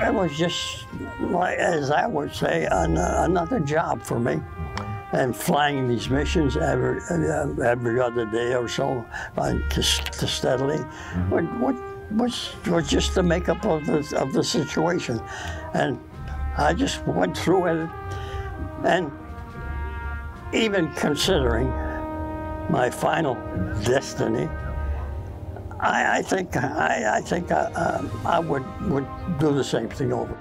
it was just, like, as I would say, another job for me. And flying these missions every other day or so, to steadily, was just the makeup of the situation. And I just went through it, and even considering my final destiny, I think I would do the same thing over.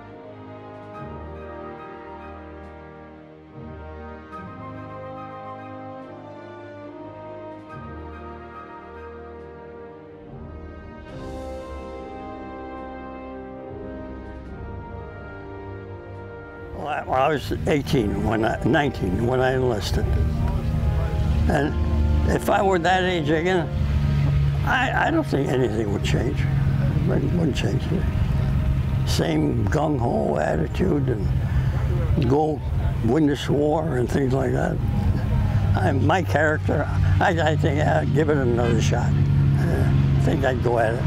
Well, I was 19 when I enlisted, and if I were that age again, I don't think anything would change. It wouldn't change. Same gung-ho attitude and go win this war and things like that. My character, I think I'd give it another shot. I think I'd go at it.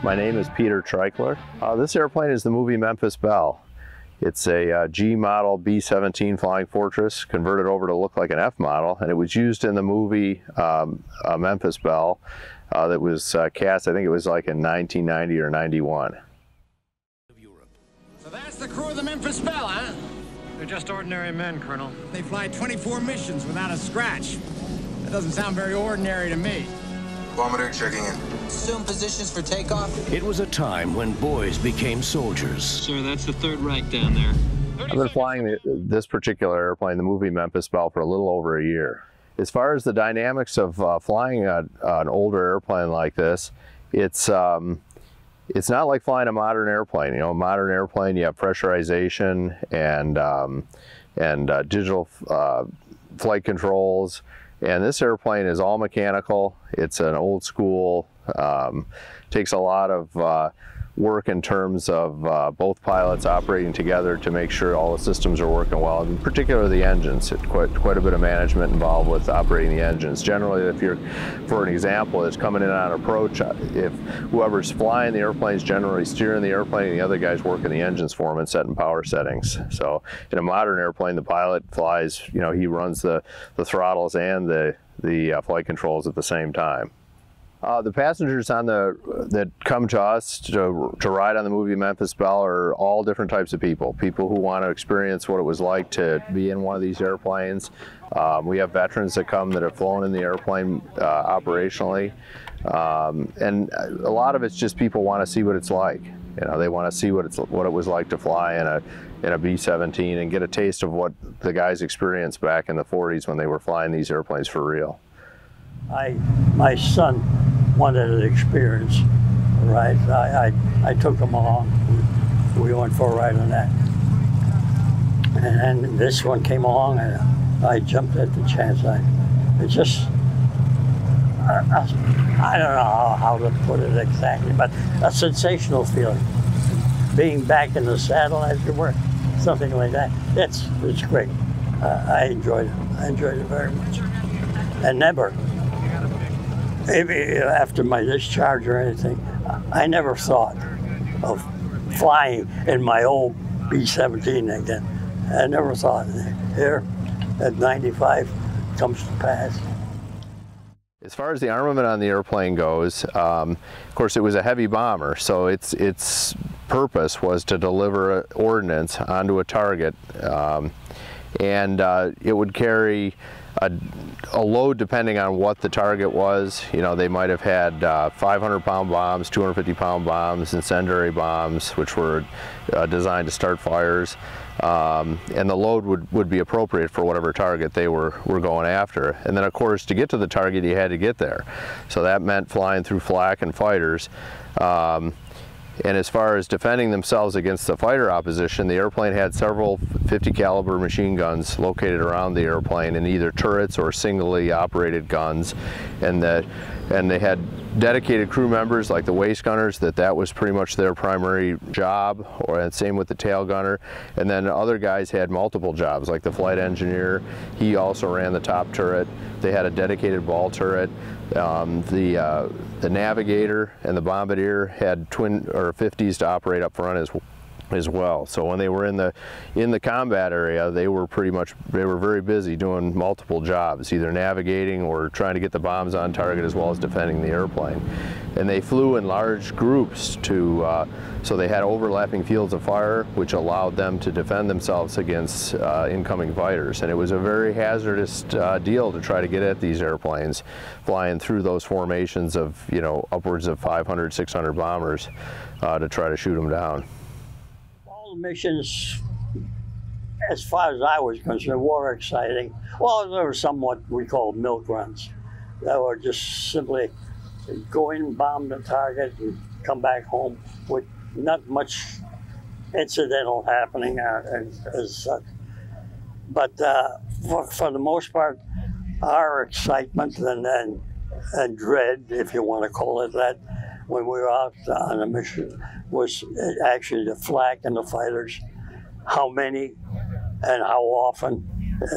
My name is Peter Treichler. This airplane is the movie Memphis Belle. It's a G model B-17 Flying Fortress converted over to look like an F model, and it was used in the movie Memphis Belle that was cast, I think it was like in 1990 or 91. So that's the crew of the Memphis Belle, huh? They're just ordinary men, Colonel. They fly 24 missions without a scratch. That doesn't sound very ordinary to me. Bombardier checking in. Assume positions for takeoff. It was a time when boys became soldiers. Sir, that's the Third Reich down there. I've been flying this particular airplane, the movie Memphis Belle, for a little over a year. As far as the dynamics of flying an older airplane like this, it's not like flying a modern airplane. You know, a modern airplane, you have pressurization and digital flight controls. And this airplane is all mechanical. It's an old school, takes a lot of work in terms of both pilots operating together to make sure all the systems are working well, in particular the engines. It's quite a bit of management involved with operating the engines. Generally, if you're, for an example, it's coming in on approach, if whoever's flying the airplane is generally steering the airplane and the other guy's working the engines for him and setting power settings. So in a modern airplane, the pilot flies, you know, he runs the throttles and the flight controls at the same time. The passengers that come to us to ride on the movie Memphis Belle are all different types of people. People who want to experience what it was like to be in one of these airplanes. We have veterans that come that have flown in the airplane operationally. And a lot of it's just people want to see what it's like. You know, they want to see what it was like to fly in a B-17 and get a taste of what the guys experienced back in the 40s when they were flying these airplanes for real. My son wanted an experience, right? I took him along. We went for a ride on that. And this one came along, and I jumped at the chance. I don't know how to put it exactly, but a sensational feeling. Being back in the saddle, as you were, something like that. It's great. I enjoyed it. I enjoyed it very much. And never, maybe after my discharge or anything, I never thought of flying in my old B-17 again. I never thought. Here, at 95, comes to pass. As far as the armament on the airplane goes, of course it was a heavy bomber, so its purpose was to deliver ordnance onto a target and it would carry a load depending on what the target was. You know, they might have had 500-pound bombs, 250-pound bombs, incendiary bombs, which were designed to start fires. And the load would be appropriate for whatever target they were going after. And then, of course, to get to the target, you had to get there. So that meant flying through flak and fighters. And as far as defending themselves against the fighter opposition, the airplane had several 50 caliber machine guns located around the airplane in either turrets or singly operated guns. And they had dedicated crew members like the waist gunners, that was pretty much their primary job, and same with the tail gunner. And then other guys had multiple jobs, like the flight engineer. He also ran the top turret. They had a dedicated ball turret. The navigator and the bombardier had twin or 50s to operate up front as well. So when they were in the combat area, they were very busy doing multiple jobs, either navigating or trying to get the bombs on target as well as defending the airplane. And they flew in large groups so they had overlapping fields of fire, which allowed them to defend themselves against incoming fighters. And it was a very hazardous deal to try to get at these airplanes, flying through those formations of, you know, upwards of 500, 600 bombers to try to shoot them down. All the missions, as far as I was concerned, were exciting. Well, there were somewhat we call milk runs that were just simply go in, bomb the target, and come back home with not much incidental happening as such. But for the most part, our excitement and dread, if you want to call it that, when we were out on a mission, was actually the flak and the fighters, how many and how often,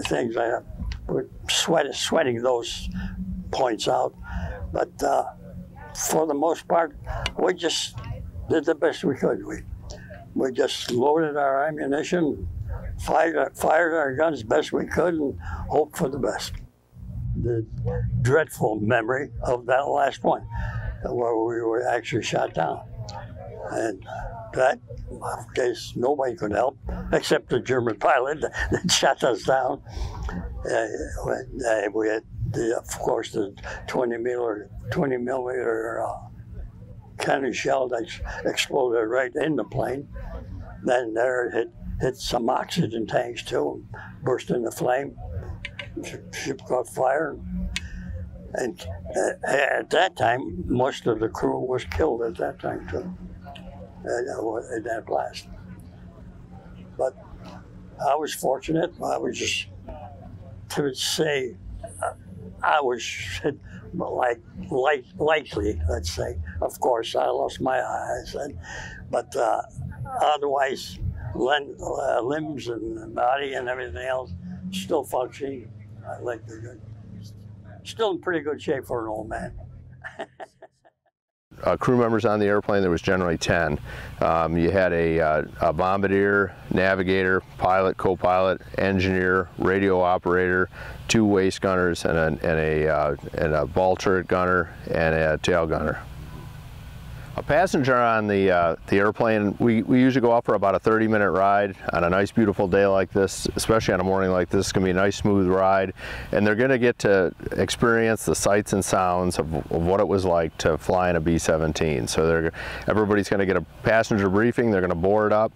things like that. We're sweating those points out. But for the most part, we just did the best we could. We just loaded our ammunition, fired our guns best we could, and hoped for the best. The dreadful memory of that last one, where we were actually shot down. And that, of course, nobody could help, except the German pilot that shot us down. We had, of course, the 20 millimeter cannon shell that exploded right in the plane. Then there it hit some oxygen tanks too, burst into flame. Ship caught fire. And at that time, most of the crew was killed at that time too, in that blast. But I was fortunate. I was just, to say, I was hit lightly, let's say. Of course, I lost my eyes, but otherwise, limbs and body and everything else still functioning. I like the good. Still in pretty good shape for an old man. Crew members on the airplane, there was generally 10. You had a bombardier, navigator, pilot, co-pilot, engineer, radio operator, 2 waist gunners, and a ball turret gunner and a tail gunner. A passenger on the airplane, we usually go out for about a 30-minute ride on a nice beautiful day like this, especially on a morning like this. It's going to be a nice smooth ride, and they're going to get to experience the sights and sounds of what it was like to fly in a B-17. So everybody's going to get a passenger briefing. They're going to board up,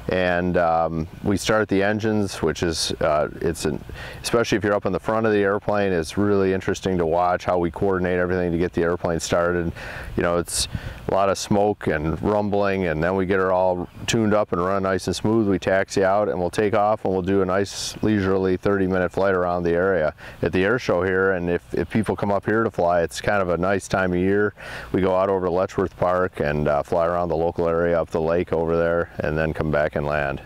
and we start the engines, which is, especially if you're up in the front of the airplane, it's really interesting to watch how we coordinate everything to get the airplane started. You know, it's a lot of smoke and rumbling, and then we get her all tuned up and run nice and smooth. We taxi out and we'll take off, and we'll do a nice leisurely 30-minute flight around the area at the air show here. And if people come up here to fly, it's kind of a nice time of year. We go out over to Letchworth Park and fly around the local area up the lake over there, and then come back and land.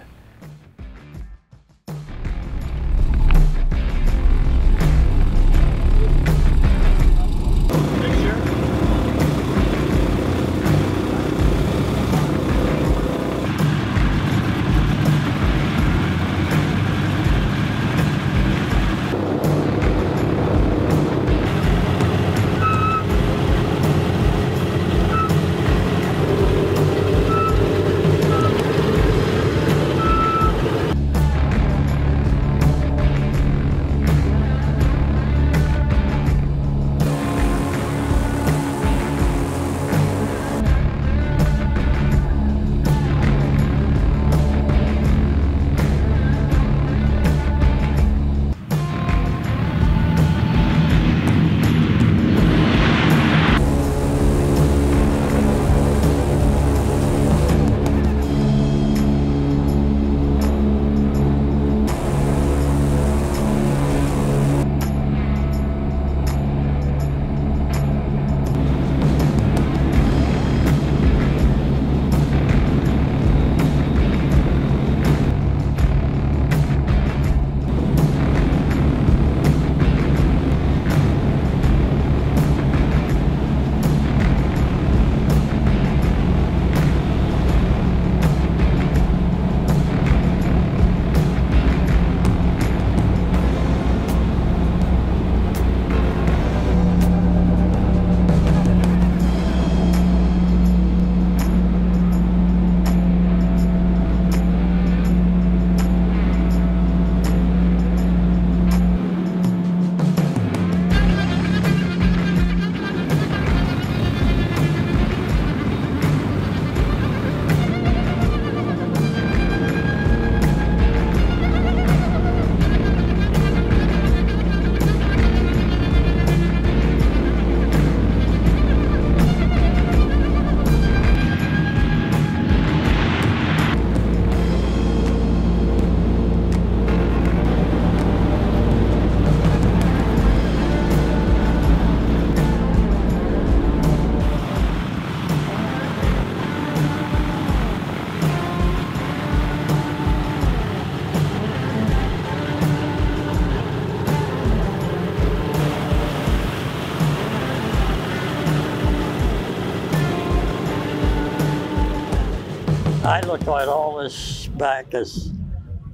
I look at all this back as,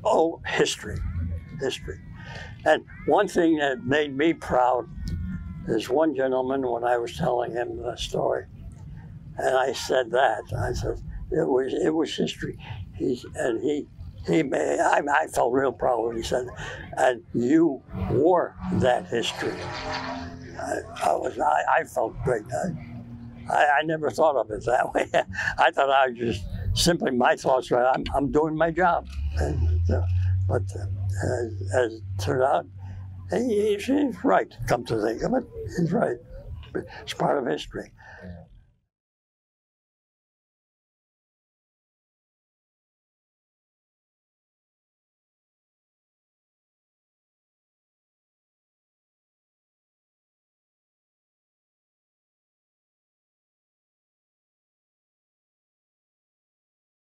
oh, history. And one thing that made me proud is one gentleman, when I was telling him the story, and I said, it was history. I felt real proud when he said, and you wore that history. I felt great. I never thought of it that way. I thought I was just simply, my thoughts were, I'm doing my job. But as it turned out, he's right, come to think of it. He's right. It's part of history.